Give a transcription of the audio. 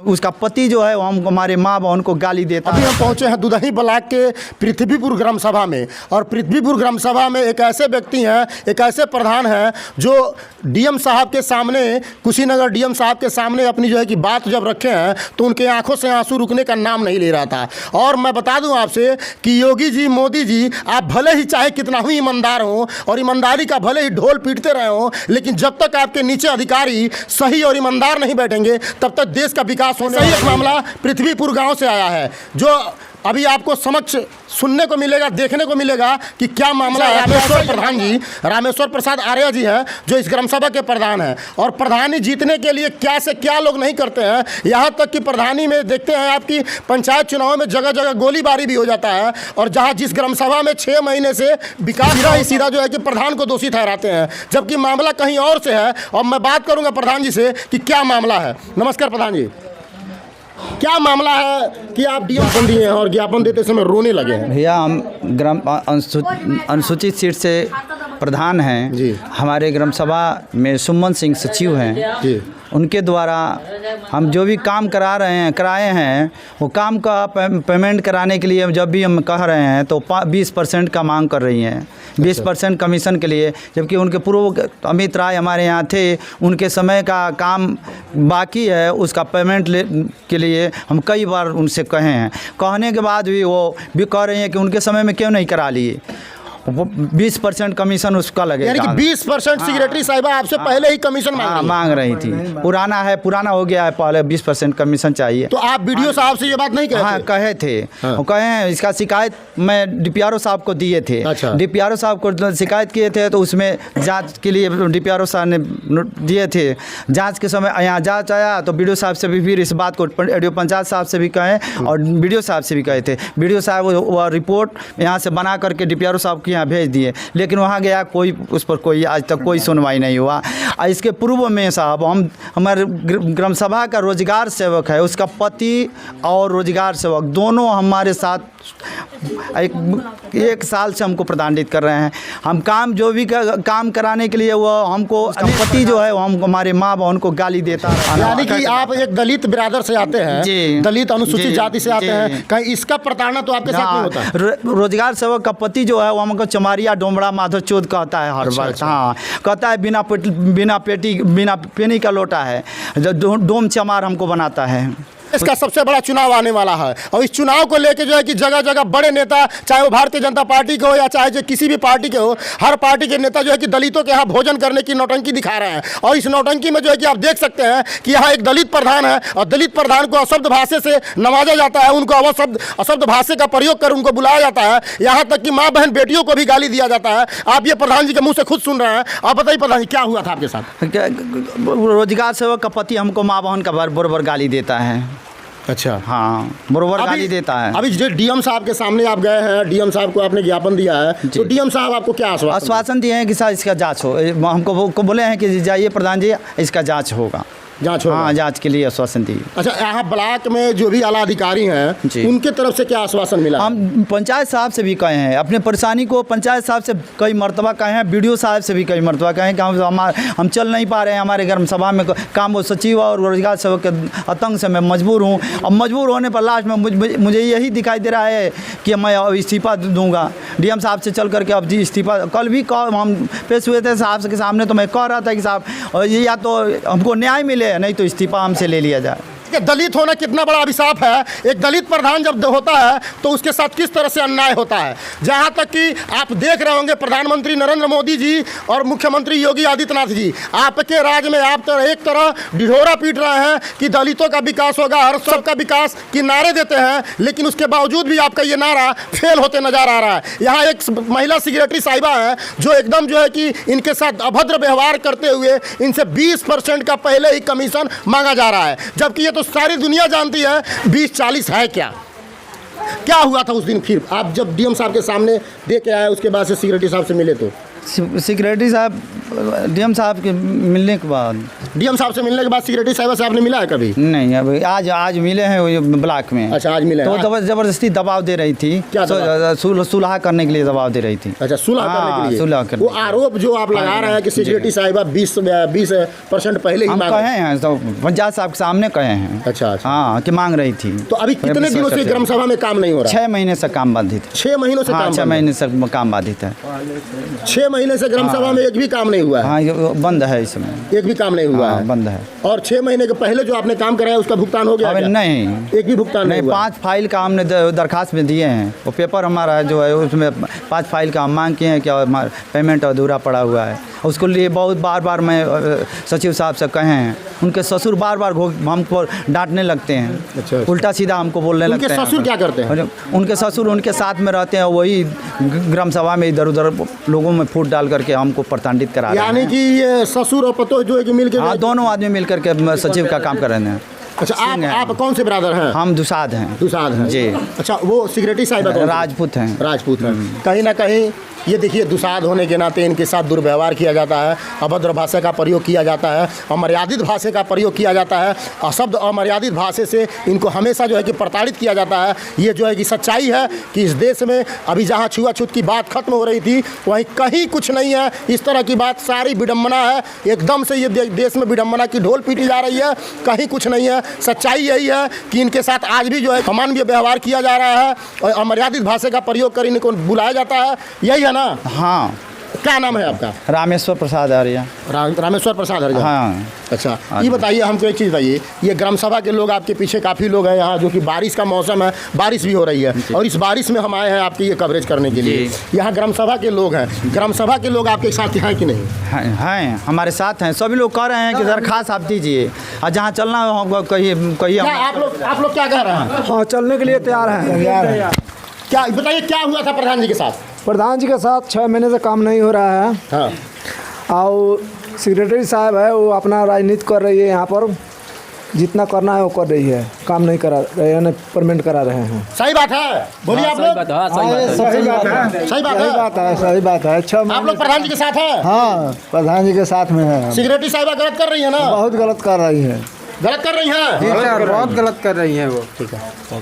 उसका पति जो है वो हम हमारे माँ बहन को गाली देता है। अभी हम पहुंचे हैं दुदही ब्लॉक के पृथ्वीपुर ग्राम सभा में, और पृथ्वीपुर ग्राम सभा में एक ऐसे व्यक्ति हैं, एक ऐसे प्रधान हैं जो डीएम साहब के सामने, कुशीनगर डीएम साहब के सामने अपनी जो है कि बात जब रखे हैं तो उनके आंखों से आंसू रुकने का नाम नहीं ले रहा था। और मैं बता दूं आपसे कि योगी जी, मोदी जी, आप भले ही चाहे कितना ही ईमानदार हो और ईमानदारी का भले ही ढोल पीटते रहे हो, लेकिन जब तक आपके नीचे अधिकारी सही और ईमानदार नहीं बैठेंगे तब तक देश का विकास होने नहीं। एक मामला पृथ्वीपुर गांव से आया है जो अभी आपको समक्ष सुनने को मिलेगा, देखने को मिलेगा कि क्या मामला है। रामेश्वर प्रधान जी, रामेश्वर प्रसाद आर्य जी हैं जो इस ग्राम सभा के प्रधान हैं, और प्रधानी जीतने के लिए क्या से क्या लोग नहीं करते हैं। यहाँ तक कि प्रधानी में देखते हैं आपकी पंचायत चुनाव में जगह जगह गोलीबारी भी हो जाता है, और जहाँ जिस ग्राम सभा में 6 महीने से विकास सीधा जो है कि प्रधान को दोषी ठहराते हैं, जबकि मामला कहीं और से है। और मैं बात करूँगा प्रधान जी से कि क्या मामला है। नमस्कार प्रधान जी, क्या मामला है कि आप ज्ञापन दिए हैं और ज्ञापन देते समय रोने लगे हैं? भैया हम ग्राम अनुसूचित सीट से प्रधान हैं जी। हमारे ग्राम सभा में सुमन सिंह सचिव हैं जी। उनके द्वारा हम जो भी काम कराए हैं वो काम का पेमेंट कराने के लिए जब भी हम कह रहे हैं तो 20% का मांग कर रही हैं, 20% कमीशन के लिए। जबकि उनके पूर्व अमित राय हमारे यहाँ थे, उनके समय का काम बाकी है, उसका पेमेंट के लिए हम कई बार उनसे कहे हैं। कहने के बाद भी वो भी कह रही हैं कि उनके समय में क्यों नहीं करा लिए। 20% कमीशन उसका लगेगा, यानी कि 20% सेक्रेटरी साहिबा आपसे पहले ही कमीशन मांग रही थी। पुराना है, पुराना हो गया है, पहले 20% कमीशन चाहिए। तो आप वीडियो साहब से ये बात नहीं कहे? हाँ, कहे थे। वो कहे हैं, इसका शिकायत मैं डीपीआरओ साहब को दिए थे। अच्छा। डीपीआरओ साहब को शिकायत किए थे तो उसमें जांच के लिए डीपीआरओ साहब ने दिए थे। जांच के समय यहाँ जांच आया तो बीडीओ साहब से भी फिर इस बात को एडीओ पंचायत साहब से भी कहें और बीडीओ साहब से भी कहे थे। बीडीओ साहब वो रिपोर्ट यहाँ से बना करके डीपीआरओ साहब की यहाँ भेज दिए, लेकिन वहाँ गया कोई उस पर कोई आज तक कोई सुनवाई नहीं हुआ। इसके पूर्व में साहब हमारे ग्राम सभा का रोजगार सेवक है, उसका पति और रोजगार सेवक दोनों हमारे साथ एक साल से हमको प्रताड़ित कर रहे हैं। हम काम जो भी काम कराने के लिए वो हमको, पति जो है वो हम हमारे माँ बहन को गाली देता है। यानी कि आप एक दलित बिरादर से आते हैं जी, दलित अनुसूचित जाति से आते हैं, कहीं इसका प्रताड़ना तो आपके साथ नहीं होता है? रोजगार सेवक का पति जो है वो हमको चमारिया डोमड़ा माधव चौथ कहता है हर बार। हाँ, कहता है बिना पेनी का लोटा है, डोम चमार हमको बनाता है। इसका सबसे बड़ा चुनाव आने वाला है, और इस चुनाव को लेके जो है कि जगह जगह बड़े नेता, चाहे वो भारतीय जनता पार्टी के हो या चाहे जो किसी भी पार्टी के हो, हर पार्टी के नेता जो है कि दलितों के यहाँ भोजन करने की नौटंकी दिखा रहे हैं। और इस नौटंकी में जो है कि आप देख सकते हैं कि यहाँ एक दलित प्रधान है और दलित प्रधान को अशब्द भाषा से नवाजा जाता है, उनको अशब्द भाषा का प्रयोग कर उनको बुलाया जाता है, यहाँ तक कि माँ बहन बेटियों को भी गाली दिया जाता है। आप ये प्रधान जी के मुँह से खुद सुन रहे हैं। आप बताइए प्रधान जी, क्या हुआ था आपके साथ? रोजगार सेवक का पति हमको माँ बहन का बराबर गाली देता है। अच्छा। हाँ, बरोबर गाली देता है। अभी जो डीएम साहब के सामने आप गए हैं, डीएम साहब को आपने ज्ञापन दिया है, तो डीएम साहब आपको क्या आश्वासन दिए हैं कि सर इसका जांच हो, हमको बोले हैं कि जाइए प्रधान जी, इसका जांच होगा। जांच होगा? हाँ, जांच के लिए आश्वासन दी। अच्छा, यहाँ ब्लॉक में जो भी आला अधिकारी हैं उनके तरफ से क्या आश्वासन मिला? हम पंचायत साहब से भी कहे हैं, अपने परेशानी को पंचायत साहब से कई मरतबा कहे हैं, बीडीओ साहब से भी कई मरतबा कहे हैं कि हम चल नहीं पा रहे हैं, हमारे ग्राम सभा में काम, वो सचिव और रोजगार सेवक के आतंक से मैं मजबूर हूँ। और मजबूर होने पर लास्ट में मुझे यही दिखाई दे रहा है कि मैं अब इस्तीफा दूंगा। डीएम साहब से चल करके अब जी इस्तीफा, कल भी हम पेश हुए थे साहब के सामने, तो मैं कह रहा था कि साहब या तो हमको न्याय मिले, नहीं तो इस्तीफा हमसे ले लिया जाए। दलित होना कितना बड़ा अभिशाप है। एक दलित प्रधान जब होता है तो उसके साथ किस तरह से अन्याय होता है। जहां तक कि आप देख रहे होंगे प्रधानमंत्री नरेंद्र मोदी जी और मुख्यमंत्री योगी आदित्यनाथ जी आपके राज्य में आप एक तरह ढिढोरा पीट रहे हैं कि दलितों का विकास होगा, हर सबका विकास की नारे देते हैं, लेकिन उसके बावजूद भी आपका ये नारा फेल होते नजर आ रहा है। यहाँ एक महिला सेक्रेटरी साहिबा है जो एकदम जो है कि इनके साथ अभद्र व्यवहार करते हुए इनसे 20% का पहले ही कमीशन मांगा जा रहा है, जबकि ये तो सारी दुनिया जानती है 20-40 है। क्या हुआ था उस दिन? फिर आप जब डीएम साहब के सामने दे के आए, उसके बाद से सेक्रेटरी साहब से मिले तो सिक्योरिटी साहब डीएम साहब के मिलने के बाद डीएम साहब से मिलने के बाद सिक्योरिटी साहब से आपने मिला है कभी? नहीं, अभी आज मिले हैं वो ब्लॉक में। अच्छा, आज मिले हैं। तो जबरदस्ती दबाव दे रही थी, क्या सुलह करने के लिए दबाव दे रही थी। अच्छा, सुलह करने के लिए। सुलह करने। वो आरोप जो आप लगा रहे हैं कि सिक्योरिटी साहिबा 20% पहले ही हम मांग कहे हैं, तो पंचायत साहब के सामने कहे हैं। अच्छा। हाँ, कि मांग रही थी। तो अभी कितने दिनों से ग्राम सभा में काम नहीं हो रहा? 6 महीने से काम बाधित है। 6 महीनों से काम 6 महीने से काम बाधित है। 6 महीने से ग्राम सभा में एक भी काम नहीं हुआ है? हाँ, ये बंद है इसमें, एक भी काम नहीं हुआ है, बंद है। और 6 महीने के पहले जो आपने काम कराया उसका भुगतान हो गया क्या? नहीं, एक भी भुगतान नहीं हुआ। 5 फाइल का हमने दरखास्त में दिए हैं। वो पेपर हमारा जो है उसमें 5 फाइल का हम मांग किए हैं कि पेमेंट अधूरा पड़ा हुआ है। उसको लिए बहुत बार मैं सचिव साहब से कहे हैं। उनके ससुर बार हमको डांटने लगते हैं। अच्छा। उल्टा सीधा हमको बोलने लगते हैं। उनके ससुर क्या करते हैं? उनके ससुर उनके साथ में रहते हैं, वही ग्राम सभा में इधर उधर लोगों में फूट डाल करके हमको प्रताड़ित करा रहे हैं। यानी कि ये ससुर और पतोह जो है कि मिलकर? हाँ, दोनों आदमी मिल करके सचिव का काम कर रहे हैं। अच्छा, आप कौन से ब्रदर हैं? हम दुसाद हैं। दुसाद हैं जी। अच्छा, वो सिक्योरिटी साहिबा कौन सी? राजपूत हैं। राजपूत हैं। कहीं ना कहीं ये देखिए, दुसाध होने के नाते इनके साथ दुर्व्यवहार किया जाता है, अभद्र भाषा का प्रयोग किया जाता है, अमर्यादित भाषा का प्रयोग किया जाता है, अशब्द अमर्यादित भाषा से इनको हमेशा जो है कि प्रताड़ित किया जाता है। ये जो है कि सच्चाई है कि इस देश में अभी जहाँ छुआछूत की बात खत्म हो रही थी वहीं कहीं कुछ नहीं है। इस तरह की बात सारी विडम्बना है। एकदम से ये देश में विडम्बना की ढोल पीटी जा रही है, कहीं कुछ नहीं है। सच्चाई यही है कि इनके साथ आज भी जो है अमानवीय व्यवहार किया जा रहा है और अमर्यादित भाषा का प्रयोग कर इनको बुलाया जाता है। यही है ना? हाँ। क्या नाम है आपका? रामेश्वर प्रसाद आर्या। रामेश्वर प्रसाद आर्या। हाँ। अच्छा, ये बताइए हमको एक चीज़ बताइए, ये ग्राम सभा के लोग आपके पीछे काफ़ी लोग हैं यहाँ, जो कि बारिश का मौसम है, बारिश भी हो रही है और इस बारिश में हम आए हैं आपकी ये कवरेज करने के लिए। यहाँ ग्राम सभा के लोग हैं, ग्राम सभा के लोग आपके साथ हैं कि नहीं? हैं, हमारे साथ हैं। सभी लोग कह रहे हैं कि दरखास्त आप दीजिए और जहाँ चलना हो हमको कहिए। आप लोग क्या कह रहे हैं? हाँ, चलने के लिए तैयार हैं। क्या बताइए, क्या हुआ था प्रधान जी के साथ? प्रधान जी के साथ 6 महीने से काम नहीं हो रहा है। हाँ। और सेक्रेटरी साहब है, वो अपना राजनीति कर रही है। यहाँ पर जितना करना है वो कर रही है, काम नहीं करा रहे हैं, पेमेंट करा रहे हैं। सही बात है, बोलिए आप लोग। सही बात है। सही बात है। 6 आप लोग प्रधान जी के साथ हैं? हाँ, प्रधान जी के साथ में है। सिक्योरिटी साहिबा गलत कर रही है ना? बहुत गलत कर रही है। गलत कर रही हैं? बहुत गलत कर रही है वो। ठीक है।